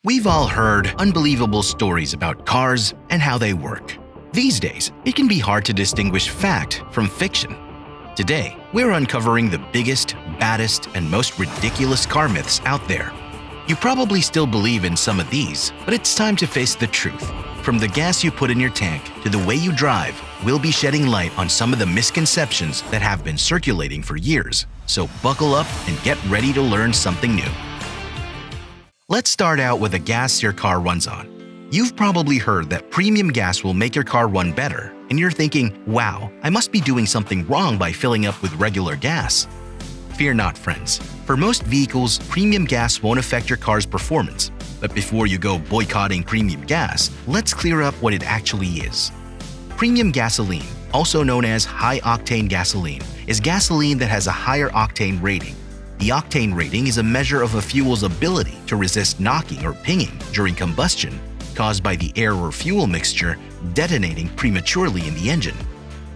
We've all heard unbelievable stories about cars and how they work. These days, it can be hard to distinguish fact from fiction. Today, we're uncovering the biggest, baddest, and most ridiculous car myths out there. You probably still believe in some of these, but it's time to face the truth. From the gas you put in your tank to the way you drive, we'll be shedding light on some of the misconceptions that have been circulating for years. So buckle up and get ready to learn something new. Let's start out with the gas your car runs on. You've probably heard that premium gas will make your car run better, and you're thinking, wow, I must be doing something wrong by filling up with regular gas. Fear not, friends. For most vehicles, premium gas won't affect your car's performance. But before you go boycotting premium gas, let's clear up what it actually is. Premium gasoline, also known as high-octane gasoline, is gasoline that has a higher octane rating. The octane rating is a measure of a fuel's ability to resist knocking or pinging during combustion caused by the air or fuel mixture detonating prematurely in the engine.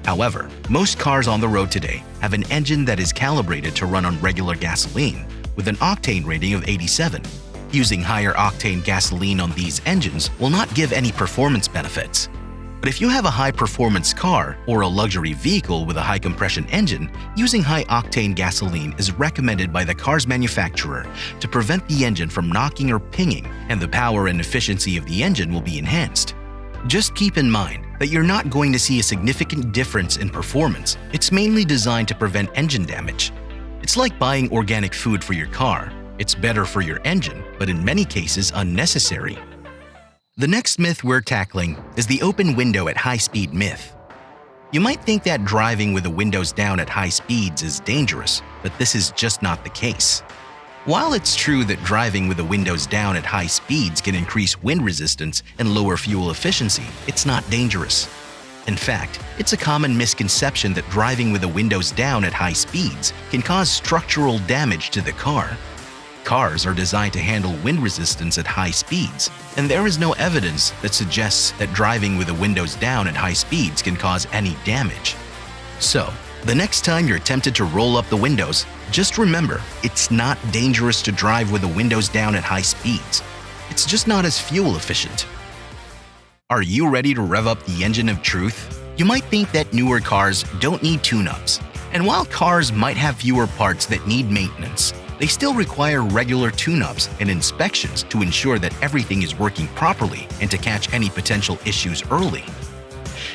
However, most cars on the road today have an engine that is calibrated to run on regular gasoline with an octane rating of 87. Using higher octane gasoline on these engines will not give any performance benefits. But if you have a high-performance car or a luxury vehicle with a high-compression engine, using high-octane gasoline is recommended by the car's manufacturer to prevent the engine from knocking or pinging, and the power and efficiency of the engine will be enhanced. Just keep in mind that you're not going to see a significant difference in performance. It's mainly designed to prevent engine damage. It's like buying organic food for your car. It's better for your engine, but in many cases unnecessary. The next myth we're tackling is the open window at high speed myth. You might think that driving with the windows down at high speeds is dangerous, but this is just not the case. While it's true that driving with the windows down at high speeds can increase wind resistance and lower fuel efficiency, it's not dangerous. In fact, it's a common misconception that driving with the windows down at high speeds can cause structural damage to the car. Cars are designed to handle wind resistance at high speeds, and there is no evidence that suggests that driving with the windows down at high speeds can cause any damage. So, the next time you're tempted to roll up the windows, just remember, it's not dangerous to drive with the windows down at high speeds. It's just not as fuel efficient. Are you ready to rev up the engine of truth? You might think that newer cars don't need tune-ups, and while cars might have fewer parts that need maintenance, they still require regular tune-ups and inspections to ensure that everything is working properly and to catch any potential issues early.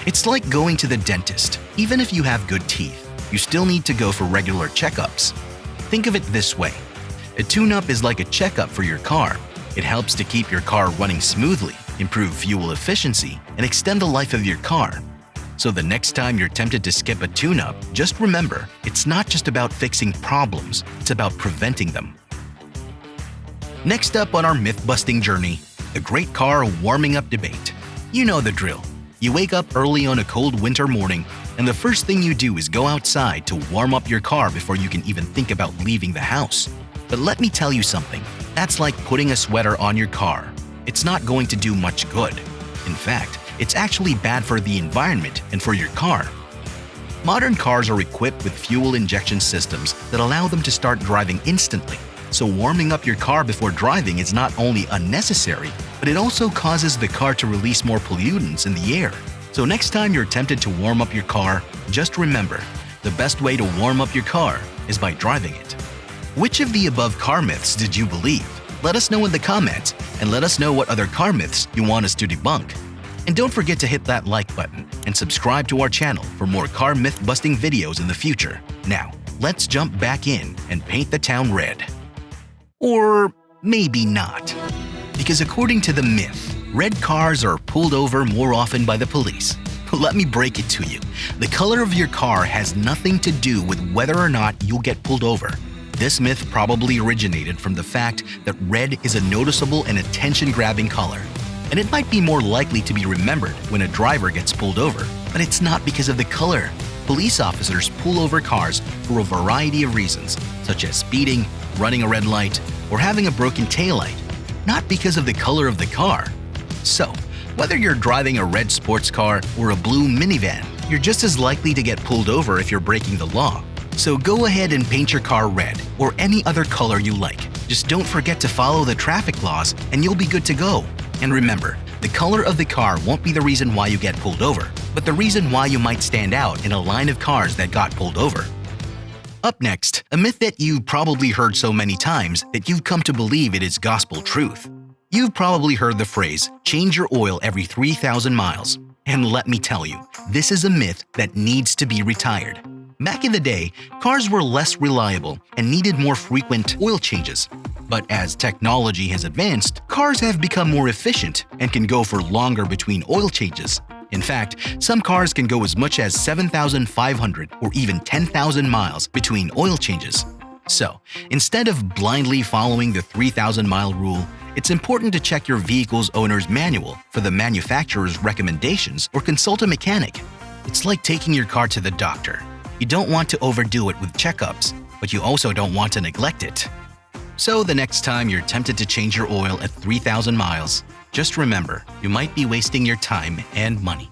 It's like going to the dentist. Even if you have good teeth, you still need to go for regular checkups. Think of it this way. A tune-up is like a checkup for your car. It helps to keep your car running smoothly, improve fuel efficiency, and extend the life of your car. So the next time you're tempted to skip a tune-up, just remember, it's not just about fixing problems, it's about preventing them. Next up on our myth-busting journey, the great car warming up debate. You know the drill. You wake up early on a cold winter morning, and the first thing you do is go outside to warm up your car before you can even think about leaving the house. But let me tell you something, that's like putting a sweater on your car. It's not going to do much good. In fact, it's actually bad for the environment and for your car. Modern cars are equipped with fuel injection systems that allow them to start driving instantly. So warming up your car before driving is not only unnecessary, but it also causes the car to release more pollutants in the air. So next time you're tempted to warm up your car, just remember, the best way to warm up your car is by driving it. Which of the above car myths did you believe? Let us know in the comments, and let us know what other car myths you want us to debunk. And don't forget to hit that like button and subscribe to our channel for more car myth-busting videos in the future. Now, let's jump back in and paint the town red. Or maybe not. Because according to the myth, red cars are pulled over more often by the police. Let me break it to you. The color of your car has nothing to do with whether or not you'll get pulled over. This myth probably originated from the fact that red is a noticeable and attention-grabbing color. And it might be more likely to be remembered when a driver gets pulled over, but it's not because of the color. Police officers pull over cars for a variety of reasons, such as speeding, running a red light, or having a broken taillight, not because of the color of the car. So, whether you're driving a red sports car or a blue minivan, you're just as likely to get pulled over if you're breaking the law. So go ahead and paint your car red or any other color you like. Just don't forget to follow the traffic laws and you'll be good to go. And remember, the color of the car won't be the reason why you get pulled over, but the reason why you might stand out in a line of cars that got pulled over. Up next, a myth that you've probably heard so many times that you've come to believe it is gospel truth. You've probably heard the phrase, change your oil every 3,000 miles. And let me tell you, this is a myth that needs to be retired. Back in the day, cars were less reliable and needed more frequent oil changes. But as technology has advanced, cars have become more efficient and can go for longer between oil changes. In fact, some cars can go as much as 7,500 or even 10,000 miles between oil changes. So, instead of blindly following the 3,000-mile rule, it's important to check your vehicle's owner's manual for the manufacturer's recommendations or consult a mechanic. It's like taking your car to the doctor. You don't want to overdo it with checkups, but you also don't want to neglect it. So the next time you're tempted to change your oil at 3,000 miles, just remember, you might be wasting your time and money.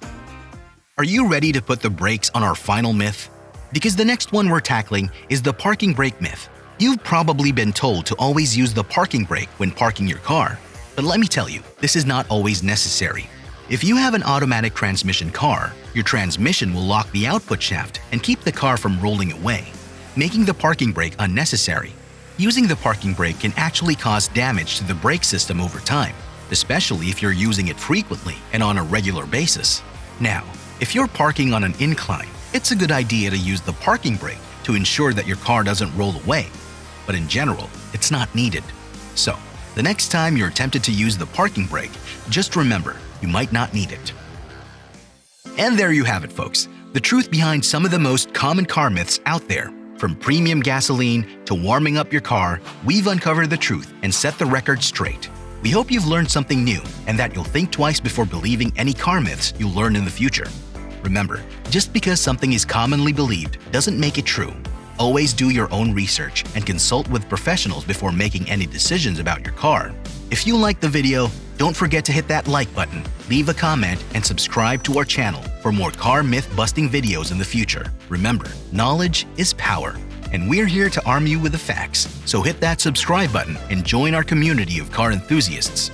Are you ready to put the brakes on our final myth? Because the next one we're tackling is the parking brake myth. You've probably been told to always use the parking brake when parking your car, but let me tell you, this is not always necessary. If you have an automatic transmission car, your transmission will lock the output shaft and keep the car from rolling away, making the parking brake unnecessary. Using the parking brake can actually cause damage to the brake system over time, especially if you're using it frequently and on a regular basis. Now, if you're parking on an incline, it's a good idea to use the parking brake to ensure that your car doesn't roll away. But in general, it's not needed. So, the next time you're tempted to use the parking brake, just remember, you might not need it. And there you have it, folks. The truth behind some of the most common car myths out there. From premium gasoline to warming up your car, we've uncovered the truth and set the record straight. We hope you've learned something new and that you'll think twice before believing any car myths you'll learn in the future. Remember, just because something is commonly believed doesn't make it true. Always do your own research and consult with professionals before making any decisions about your car. If you liked the video, don't forget to hit that like button, leave a comment, and subscribe to our channel for more car myth-busting videos in the future. Remember, knowledge is power, and we're here to arm you with the facts. So hit that subscribe button and join our community of car enthusiasts.